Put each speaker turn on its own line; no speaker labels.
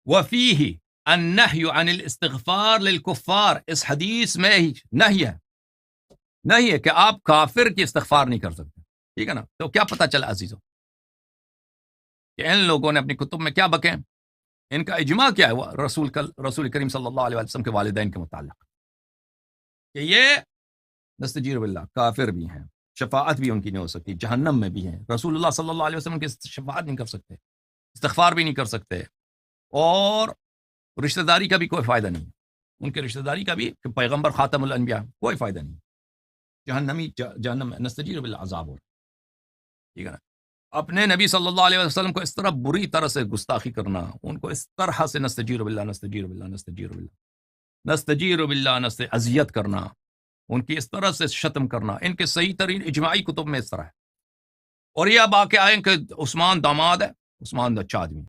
वफ़ीही अन्नहयु अनिल इस्तिग़फ़ार लिल-कुफ़्फ़ार, इस हदीस में ही नहीं है कि आप काफ़िर की इस्तिग़फ़ार नहीं कर सकते। ठीक है ना? तो क्या पता चला अज़ीज़ों कि इन लोगों ने अपनी कुतुब में क्या बकें? इनका इजमा क्या है वो रसूल करीम सल्लल्लाहु अलैहि वसल्लम के वालिदैन के मुताल्लिक़ कि ये नस्तजीर बिल्लाह काफ़िर भी हैं, शफ़ाअत भी उनकी नहीं हो सकती, जहन्नम में भी हैं। रसूलुल्लाह सल्लल्लाहु अलैहि वसल्लम की शफ़ाअत नहीं कर सकते, इस्तिग़फ़ार भी नहीं कर सकते और रिश्तेदारी का भी कोई फ़ायदा नहीं। उनके रिश्तेदारी का भी पैगंबर ख़ातमुल अंबिया कोई फ़ायदा नहीं। जहन्नमी जहन्नम में नस्तजीर बिल अज़ाब हो, ठीक है ना? अपने नबी सल्लल्लाहु अलैहि वसल्लम को इस तरह बुरी तरह से गुस्ताखी करना, उनको इस तरह से नस्तजीर बिल्लाह नस्तजीर बिल्लाह नस्तजीर बिल्लाह नस्तजीर बिल्लाह नस्त अज़ियत करना, उनकी इस तरह से शत्म करना, इनके सही तरीन इजमाई कुतुब में इस तरह है। और ये अब आके आए कि उस्मान दामाद है, उस्मान अच्छा आदमी।